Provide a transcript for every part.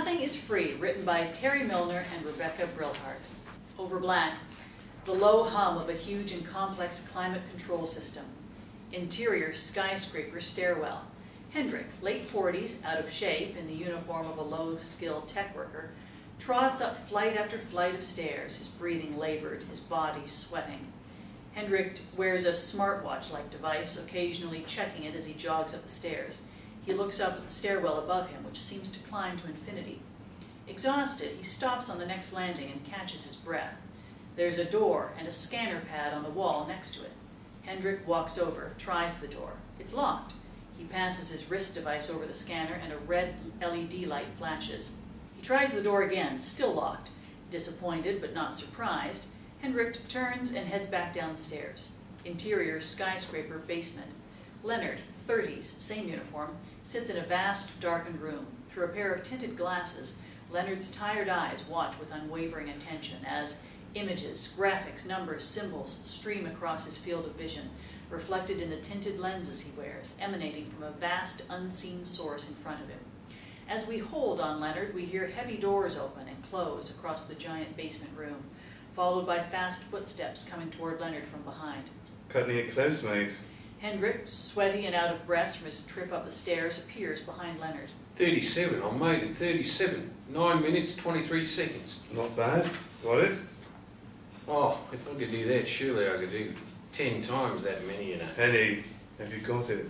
Nothing is Free, written by Terry Milner and Rebecca Brillhart. Over black, the low hum of a huge and complex climate control system. Interior skyscraper stairwell. Hendrick, late 40s, out of shape, in the uniform of a low-skilled tech worker, trots up flight after flight of stairs, his breathing labored, his body sweating. Hendrick wears a smartwatch-like device, occasionally checking it as he jogs up the stairs. He looks up at the stairwell above him, which seems to climb to infinity. Exhausted, he stops on the next landing and catches his breath. There's a door and a scanner pad on the wall next to it. Hendrick walks over, tries the door. It's locked. He passes his wrist device over the scanner and a red LED light flashes. He tries the door again, still locked. Disappointed but not surprised, Hendrick turns and heads back down the stairs. Interior skyscraper basement. Leonard, 30s, same uniform, sits in a vast, darkened room. Through a pair of tinted glasses, Leonard's tired eyes watch with unwavering attention as images, graphics, numbers, symbols stream across his field of vision, reflected in the tinted lenses he wears, emanating from a vast, unseen source in front of him. As we hold on Leonard, we hear heavy doors open and close across the giant basement room, followed by fast footsteps coming toward Leonard from behind. Cutting it close, mate. Hendrick, sweaty and out of breath from his trip up the stairs, appears behind Leonard. 37, I made it, 37. 9 minutes, 23 seconds. Not bad. Got it? Oh, if I could do that, surely I could do 10 times that many in a... Penny, have you got it?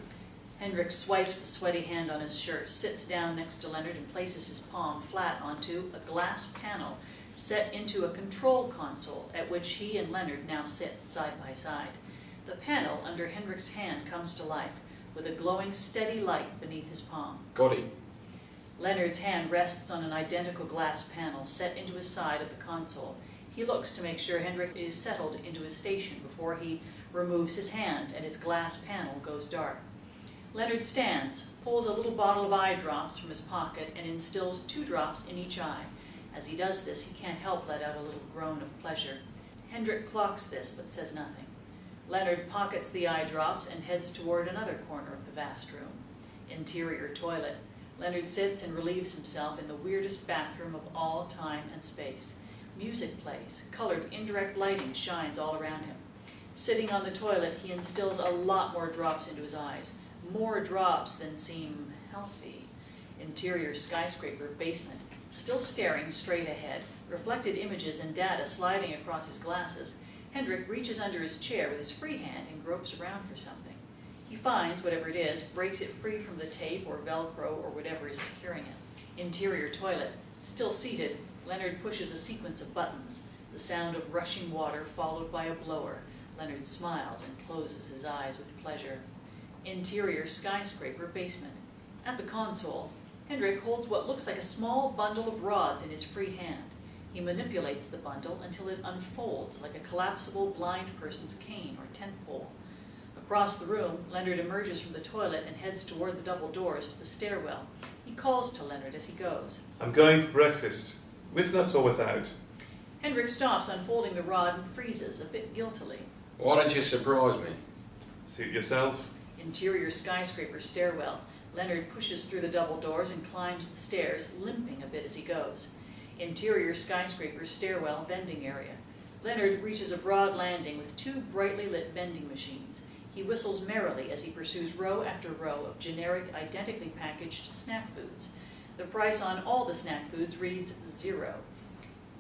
Hendrick swipes the sweaty hand on his shirt, sits down next to Leonard and places his palm flat onto a glass panel set into a control console at which he and Leonard now sit side by side. The panel under Hendrick's hand comes to life with a glowing steady light beneath his palm. Got it. Leonard's hand rests on an identical glass panel set into his side of the console. He looks to make sure Hendrick is settled into his station before he removes his hand and his glass panel goes dark. Leonard stands, pulls a little bottle of eye drops from his pocket and instills 2 drops in each eye. As he does this, he can't help let out a little groan of pleasure. Hendrick clocks this but says nothing. Leonard pockets the eye drops and heads toward another corner of the vast room. Interior toilet. Leonard sits and relieves himself in the weirdest bathroom of all time and space. Music plays. Colored indirect lighting shines all around him. Sitting on the toilet, he instills a lot more drops into his eyes. More drops than seem healthy. Interior skyscraper basement. Still staring straight ahead, reflected images and data sliding across his glasses, Hendrick reaches under his chair with his free hand and gropes around for something. He finds whatever it is, breaks it free from the tape or Velcro or whatever is securing it. Interior toilet. Still seated, Leonard pushes a sequence of buttons, the sound of rushing water followed by a blower. Leonard smiles and closes his eyes with pleasure. Interior skyscraper basement. At the console, Hendrick holds what looks like a small bundle of rods in his free hand. He manipulates the bundle until it unfolds like a collapsible blind person's cane or tent pole. Across the room, Leonard emerges from the toilet and heads toward the double doors to the stairwell. He calls to Leonard as he goes. I'm going for breakfast. With nuts or without? Hendrick stops unfolding the rod and freezes, a bit guiltily. Why don't you surprise me? Suit yourself. Interior skyscraper stairwell. Leonard pushes through the double doors and climbs the stairs, limping a bit as he goes. Interior skyscraper stairwell vending area. Leonard reaches a broad landing with 2 brightly lit vending machines. He whistles merrily as he pursues row after row of generic, identically packaged snack foods. The price on all the snack foods reads 0.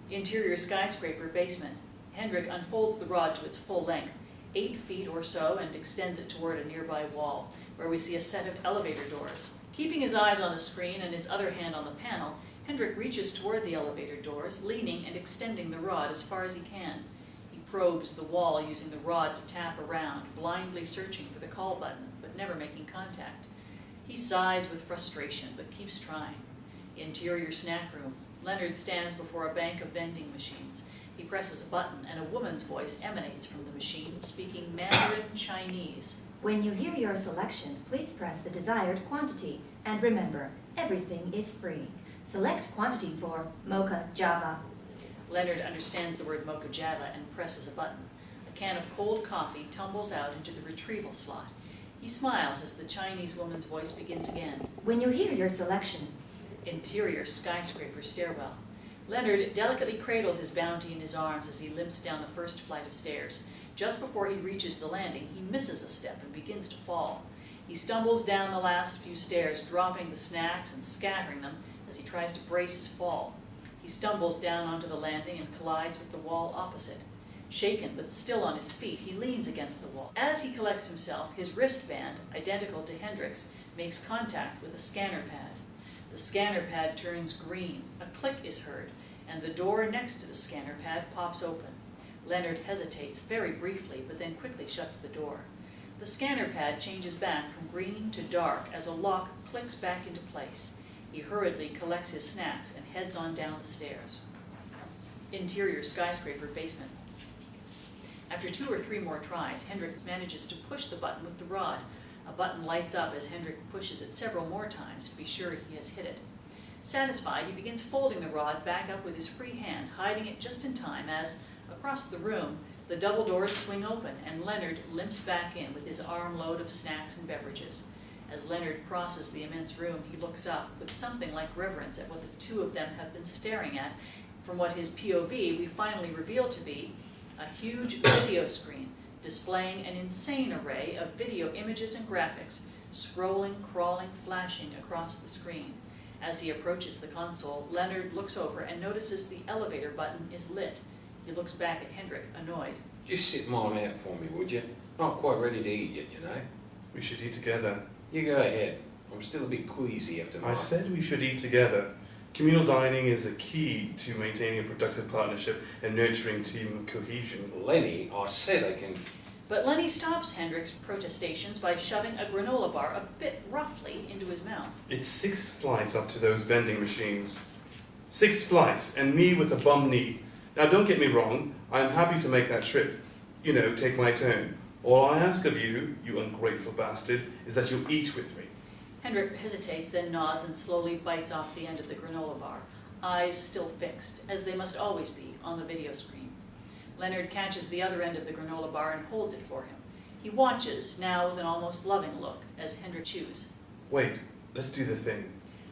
Interior skyscraper basement. Hendrick unfolds the rod to its full length, 8 feet or so, and extends it toward a nearby wall, where we see a set of elevator doors. Keeping his eyes on the screen and his other hand on the panel, Hendrick reaches toward the elevator doors, leaning and extending the rod as far as he can. He probes the wall using the rod to tap around, blindly searching for the call button, but never making contact. He sighs with frustration, but keeps trying. Interior snack room. Leonard stands before a bank of vending machines. He presses a button, and a woman's voice emanates from the machine, speaking Mandarin Chinese. When you hear your selection, please press the desired quantity. And remember, everything is free. Select quantity for Mocha Java. Leonard understands the word Mocha Java and presses a button. A can of cold coffee tumbles out into the retrieval slot. He smiles as the Chinese woman's voice begins again. When you hear your selection, Interior skyscraper stairwell. Leonard delicately cradles his bounty in his arms as he limps down the first flight of stairs. Just before he reaches the landing, he misses a step and begins to fall. He stumbles down the last few stairs, dropping the snacks and scattering them as he tries to brace his fall. He stumbles down onto the landing and collides with the wall opposite. Shaken but still on his feet, he leans against the wall. As he collects himself, his wristband, identical to Hendrick's, makes contact with a scanner pad. The scanner pad turns green, a click is heard, and the door next to the scanner pad pops open. Leonard hesitates very briefly, but then quickly shuts the door. The scanner pad changes back from green to dark as a lock clicks back into place. He hurriedly collects his snacks and heads on down the stairs. Interior skyscraper basement. After 2 or 3 more tries, Hendrick manages to push the button with the rod. A button lights up as Hendrick pushes it several more times to be sure he has hit it. Satisfied, he begins folding the rod back up with his free hand, hiding it just in time as, across the room, the double doors swing open and Leonard limps back in with his armload of snacks and beverages. As Leonard crosses the immense room, he looks up with something like reverence at what the two of them have been staring at. From what his POV we finally reveal to be a huge video screen displaying an insane array of video images and graphics, scrolling, crawling, flashing across the screen. As he approaches the console, Leonard looks over and notices the elevator button is lit. He looks back at Hendrick, annoyed. Just sit mine out for me, would you? Not quite ready to eat yet, you know. We should eat together. You go ahead. I'm still a bit queasy after mine. I said we should eat together. Communal dining is a key to maintaining a productive partnership and nurturing team cohesion. Lenny, I said I can... But Lenny stops Hendrick's protestations by shoving a granola bar a bit roughly into his mouth. It's 6 flights up to those vending machines. 6 flights, and me with a bum knee. Now don't get me wrong, I'm happy to make that trip. You know, take my turn. All I ask of you, you ungrateful bastard, is that you eat with me. Hendrick hesitates, then nods and slowly bites off the end of the granola bar, eyes still fixed, as they must always be, on the video screen. Leonard catches the other end of the granola bar and holds it for him. He watches, now with an almost loving look, as Hendrick chews. Wait, let's do the thing.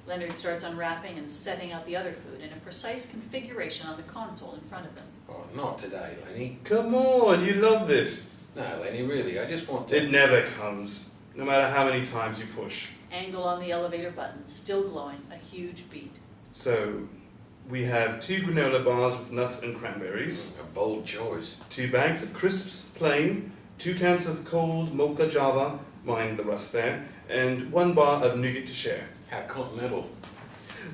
Leonard starts unwrapping and setting out the other food in a precise configuration on the console in front of them. Oh, not today, Lenny. Come on, you love this. No, Lenny, really, I just want to... It never comes, no matter how many times you push. Angle on the elevator button, still glowing, a huge beat. So, we have 2 granola bars with nuts and cranberries, A bold choice. 2 bags of crisps, plain, 2 cans of cold mocha java, mind the rust there, and 1 bar of nougat to share. How continental.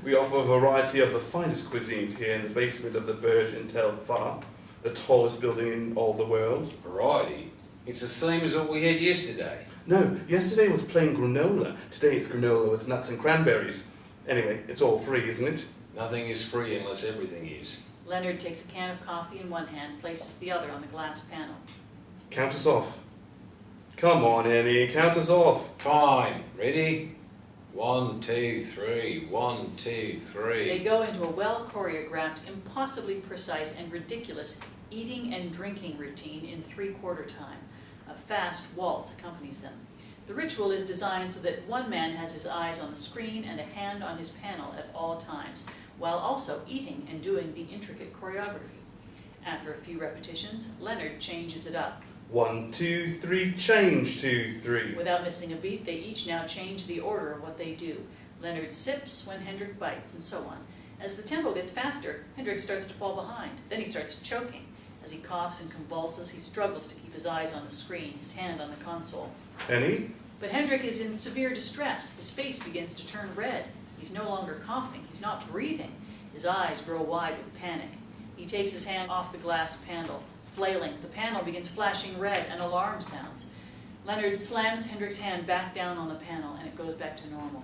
We offer a variety of the finest cuisines here in the basement of the Burj Tel Far, the tallest building in all the world. Variety? It's the same as what we had yesterday. No, yesterday was plain granola. Today it's granola with nuts and cranberries. Anyway, it's all free, isn't it? Nothing is free unless everything is. Leonard takes a can of coffee in one hand, places the other on the glass panel. Count us off. Come on, Annie, count us off. Fine. Ready? 1, 2, 3. 1, 2, 3. They go into a well-choreographed, impossibly precise, and ridiculous eating and drinking routine in 3/4 time. A fast waltz accompanies them. The ritual is designed so that one man has his eyes on the screen and a hand on his panel at all times, while also eating and doing the intricate choreography. After a few repetitions, Leonard changes it up. 1, 2, 3, change 2, 3. Without missing a beat, they each now change the order of what they do. Leonard sips when Hendrick bites, and so on. As the tempo gets faster, Hendrick starts to fall behind. Then he starts choking. As he coughs and convulses, he struggles to keep his eyes on the screen, his hand on the console. Annie? But Hendrick is in severe distress. His face begins to turn red. He's no longer coughing. He's not breathing. His eyes grow wide with panic. He takes his hand off the glass panel. Flailing, the panel begins flashing red and alarm sounds. Leonard slams Hendrick's hand back down on the panel and it goes back to normal.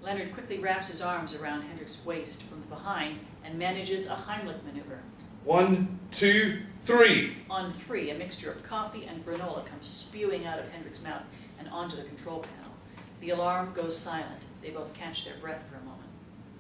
Leonard quickly wraps his arms around Hendrick's waist from behind and manages a Heimlich maneuver. 1, 2, 3. On 3, a mixture of coffee and granola comes spewing out of Hendrick's mouth and onto the control panel. The alarm goes silent. They both catch their breath for a moment.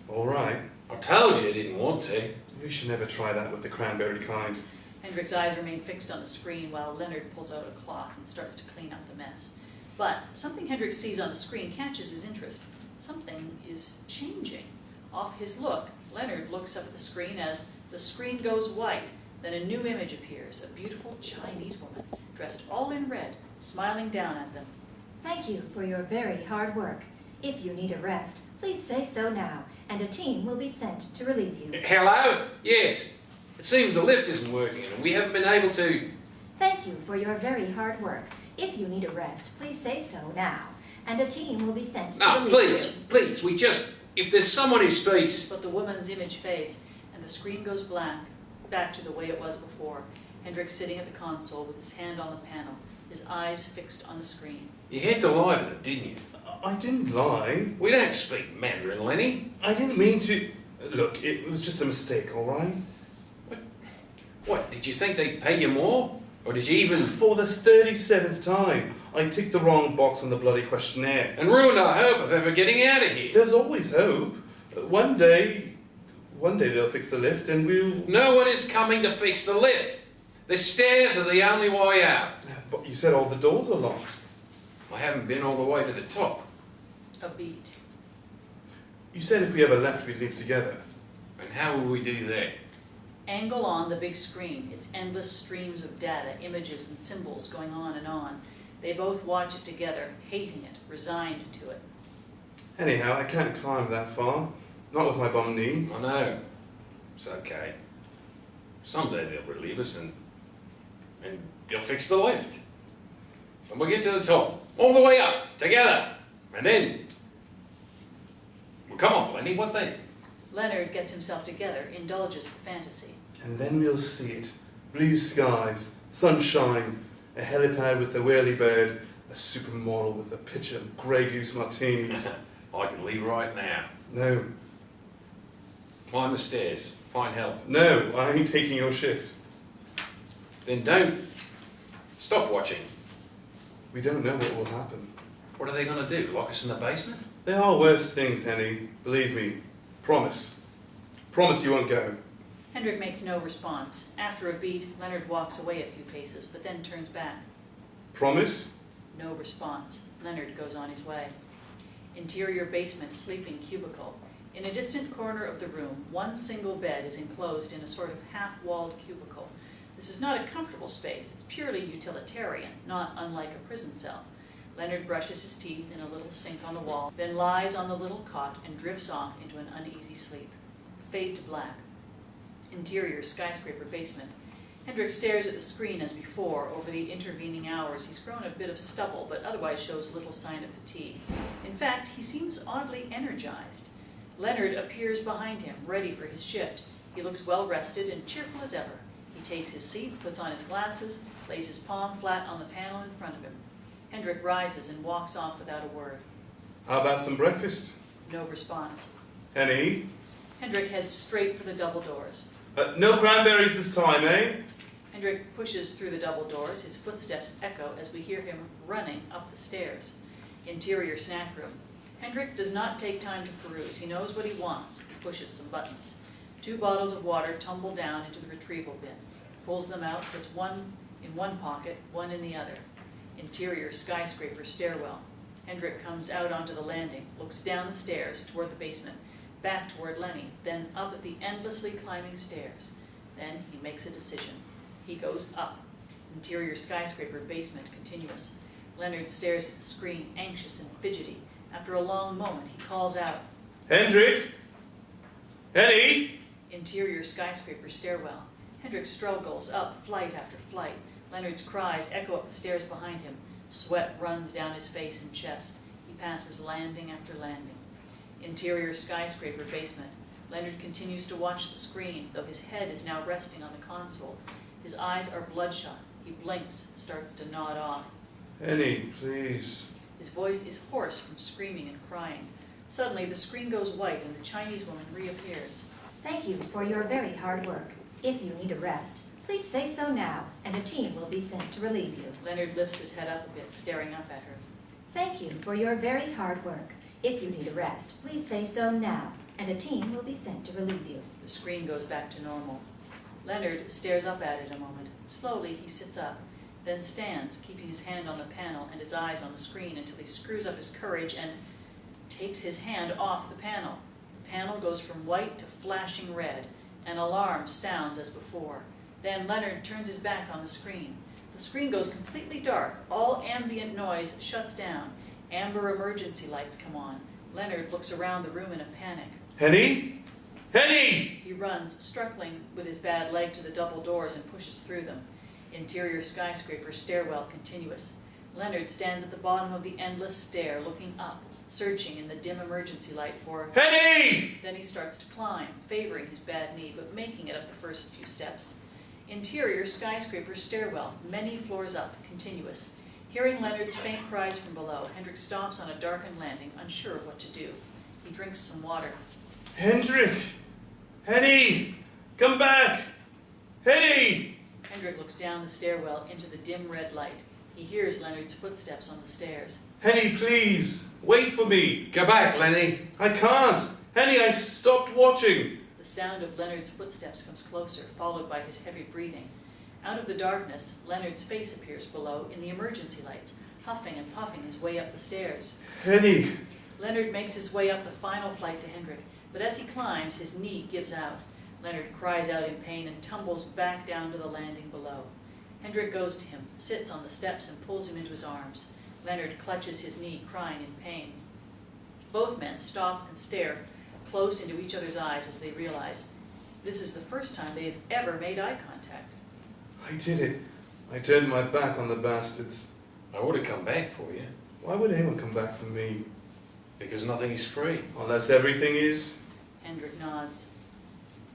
All right. I told you I didn't want to. We should never try that with the cranberry kind. Hendrick's eyes remain fixed on the screen while Leonard pulls out a cloth and starts to clean up the mess. But something Hendrick sees on the screen catches his interest. Something is changing. Off his look, Leonard looks up at the screen as the screen goes white. Then a new image appears, a beautiful Chinese woman, dressed all in red, smiling down at them. Thank you for your very hard work. If you need a rest, please say so now, and a team will be sent to relieve you. Hello? Yes. It seems the lift isn't working and we haven't been able to... Thank you for your very hard work. If you need a rest, please say so now, and a team will be sent to No, relieve you. please, we just... If there's someone who speaks... But the woman's image fades, and the screen goes blank, back to the way it was before. Hendrick sitting at the console with his hand on the panel, his eyes fixed on the screen. You had to lie to them, didn't you? I didn't lie. We don't speak Mandarin, Lenny. I didn't mean to... Look, it was just a mistake, all right? What, did you think they'd pay you more? Or did you even... For the 37th time, I ticked the wrong box on the bloody questionnaire. And ruined our hope of ever getting out of here? There's always hope. One day they'll fix the lift and we'll... No one is coming to fix the lift. The stairs are the only way out. But you said all the doors are locked. I haven't been all the way to the top. A beat. You said if we ever left, we'd leave together. And how will we do that? Angle on the big screen, its endless streams of data, images and symbols going on and on. They both watch it together, hating it, resigned to it. Anyhow, I can't climb that far. Not with my bum knee. I know. It's okay. Someday they'll relieve us and they'll fix the lift. And we'll get to the top. All the way up. Together. And then... Well, come on, Lenny. What then? Leonard gets himself together, indulges in fantasy. And then we'll see it. Blue skies, sunshine, a helipad with the whirlybird, a supermodel with a pitcher of Grey Goose martinis. I can leave right now. No, Climb the stairs. Find help. no, I ain't taking your shift. Then don't. Stop watching. We don't know what will happen. What are they going to do? Lock us in the basement? There are worse things, Henny. Believe me. Promise. Promise you won't go. Hendrick makes no response. After a beat, Leonard walks away a few paces, but then turns back. Promise? No response. Leonard goes on his way. Interior basement, sleeping cubicle. In a distant corner of the room, one single bed is enclosed in a sort of half-walled cubicle. This is not a comfortable space. It's purely utilitarian, not unlike a prison cell. Leonard brushes his teeth in a little sink on the wall, then lies on the little cot and drifts off into an uneasy sleep. Fade to black. Interior skyscraper basement. Hendrick stares at the screen as before. Over the intervening hours, he's grown a bit of stubble, but otherwise shows little sign of fatigue. In fact, he seems oddly energized. Leonard appears behind him, ready for his shift. He looks well rested and cheerful as ever. He takes his seat, puts on his glasses, lays his palm flat on the panel in front of him. Hendrick rises and walks off without a word. How about some breakfast? No response. Henny? Hendrick heads straight for the double doors. No cranberries this time, eh? Hendrick pushes through the double doors. His footsteps echo as we hear him running up the stairs. Interior snack room. Hendrick does not take time to peruse. He knows what he wants. He pushes some buttons. 2 bottles of water tumble down into the retrieval bin. Pulls them out, puts one in one pocket, one in the other. Interior skyscraper stairwell. Hendrick comes out onto the landing, looks down the stairs toward the basement, back toward Lenny, then up at the endlessly climbing stairs. Then he makes a decision. He goes up. Interior skyscraper basement continuous. Leonard stares at the screen, anxious and fidgety. After a long moment, he calls out, Hendrick? Henny? Interior skyscraper stairwell. Hendrick struggles up flight after flight. Leonard's cries echo up the stairs behind him. Sweat runs down his face and chest. He passes landing after landing. Interior skyscraper basement. Leonard continues to watch the screen, though his head is now resting on the console. His eyes are bloodshot. He blinks, starts to nod off. Henny, please. His voice is hoarse from screaming and crying. Suddenly, the screen goes white and the Chinese woman reappears. Thank you for your very hard work. If you need a rest, please say so now, and a team will be sent to relieve you. Leonard lifts his head up a bit, staring up at her. Thank you for your very hard work. If you need a rest, please say so now, and a team will be sent to relieve you. The screen goes back to normal. Leonard stares up at it a moment. Slowly, he sits up, then stands, keeping his hand on the panel and his eyes on the screen until he screws up his courage and takes his hand off the panel. The panel goes from white to flashing red. An alarm sounds as before. Then Leonard turns his back on the screen. The screen goes completely dark. All ambient noise shuts down. Amber emergency lights come on. Leonard looks around the room in a panic. Henny? Henny! He runs, struggling with his bad leg to the double doors and pushes through them. Interior skyscraper, stairwell continuous. Leonard stands at the bottom of the endless stair, looking up, searching in the dim emergency light for... Henny! Then he starts to climb, favoring his bad knee, but making it up the first few steps. Interior skyscraper, stairwell, many floors up, continuous. Hearing Leonard's faint cries from below, Hendrick stops on a darkened landing, unsure of what to do. He drinks some water. Hendrick! Henny! Come back! Henny! Hendrick looks down the stairwell into the dim red light. He hears Leonard's footsteps on the stairs. Henny, please! Wait for me! Go back, Lenny. I can't! Henny, I stopped watching! The sound of Leonard's footsteps comes closer, followed by his heavy breathing. Out of the darkness, Leonard's face appears below in the emergency lights, huffing and puffing his way up the stairs. Henny! Leonard makes his way up the final flight to Hendrick, but as he climbs, his knee gives out. Leonard cries out in pain and tumbles back down to the landing below. Hendrick goes to him, sits on the steps and pulls him into his arms. Leonard clutches his knee, crying in pain. Both men stop and stare close into each other's eyes as they realize this is the first time they have ever made eye contact. I did it. I turned my back on the bastards. I would have come back for you, Why would anyone come back for me? because nothing is free. Unless everything is? Hendrick nods.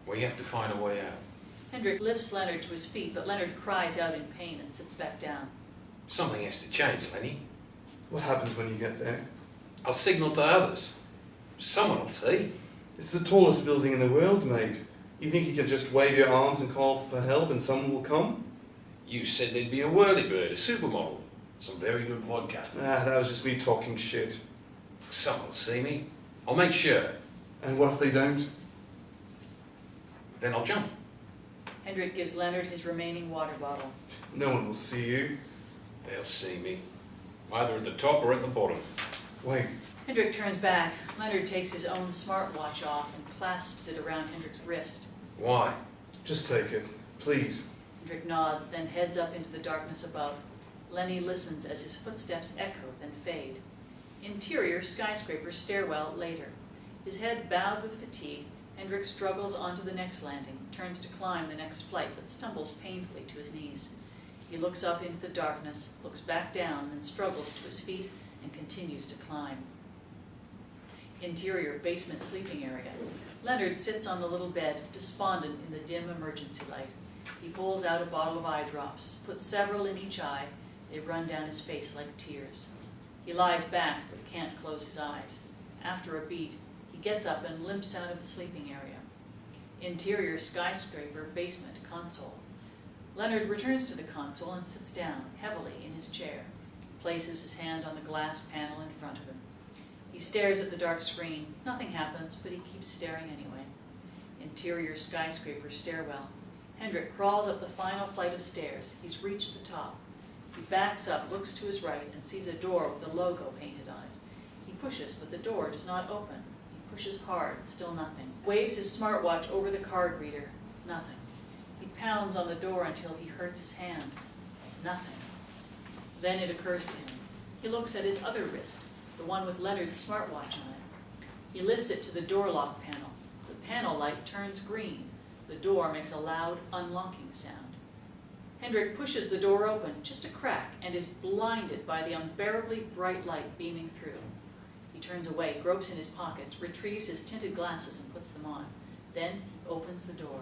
We have to find a way out. Hendrick lifts Leonard to his feet, but Leonard cries out in pain and sits back down. Something has to change, Lenny. What happens when you get there? I'll signal to others. Someone will see. It's the tallest building in the world, mate. You think you can just wave your arms and call for help and someone will come? You said there'd be a whirlybird, a supermodel, some very good vodka. That was just me talking shit. Someone will see me. I'll make sure. And what if they don't? Then I'll jump. Hendrick gives Leonard his remaining water bottle. No one will see you. They'll see me. Either at the top or at the bottom. Wait, Hendrick turns back. Leonard takes his own smartwatch off and clasps it around Hendrick's wrist. Why? just take it, please. Hendrick nods, then heads up into the darkness above. Lenny listens as his footsteps echo, then fade. Interior skyscraper stairwell later. His head bowed with fatigue, Hendrick struggles onto the next landing, turns to climb the next flight, but stumbles painfully to his knees. He looks up into the darkness, looks back down, then struggles to his feet and continues to climb. Interior basement sleeping area. Leonard sits on the little bed, despondent in the dim emergency light. He pulls out a bottle of eye drops, puts several in each eye. They run down his face like tears. He lies back but can't close his eyes. After a beat, he gets up and limps out of the sleeping area. Interior skyscraper basement console. Leonard returns to the console and sits down heavily in his chair. He places his hand on the glass panel in front of him. He stares at the dark screen. Nothing happens, but he keeps staring anyway. Interior skyscraper stairwell. Hendrick crawls up the final flight of stairs. He's reached the top. He backs up, looks to his right, and sees a door with the logo painted on it. He pushes, but the door does not open. He pushes hard, still nothing. Waves his smartwatch over the card reader. Nothing. He pounds on the door until he hurts his hands. Nothing. Then it occurs to him. He looks at his other wrist, the one with Leonard's smartwatch on it. He lifts it to the door lock panel. The panel light turns green. The door makes a loud unlocking sound. Hendrick pushes the door open, just a crack, and is blinded by the unbearably bright light beaming through. He turns away, gropes in his pockets, retrieves his tinted glasses and puts them on. Then he opens the door.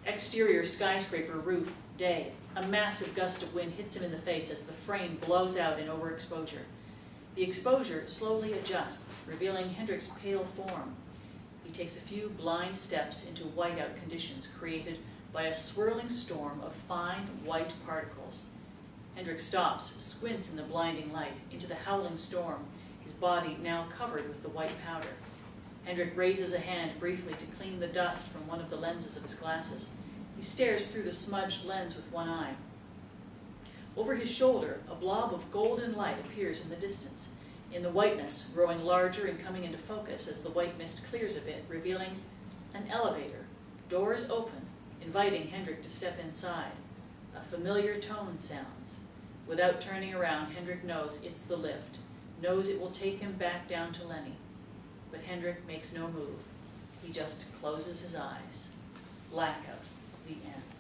Exterior skyscraper roof, day. A massive gust of wind hits him in the face as the frame blows out in overexposure. The exposure slowly adjusts, revealing Hendrick's pale form. He takes a few blind steps into whiteout conditions created by a swirling storm of fine white particles. Hendrick stops, squints in the blinding light, into the howling storm, his body now covered with the white powder. Hendrick raises a hand briefly to clean the dust from one of the lenses of his glasses. He stares through the smudged lens with one eye. Over his shoulder, a blob of golden light appears in the distance. in the whiteness, growing larger and coming into focus as the white mist clears a bit, revealing an elevator, doors open, inviting Hendrick to step inside. A familiar tone sounds. Without turning around, Hendrick knows it's the lift, knows it will take him back down to Lenny. But Hendrick makes no move. He just closes his eyes. Blackout. The end.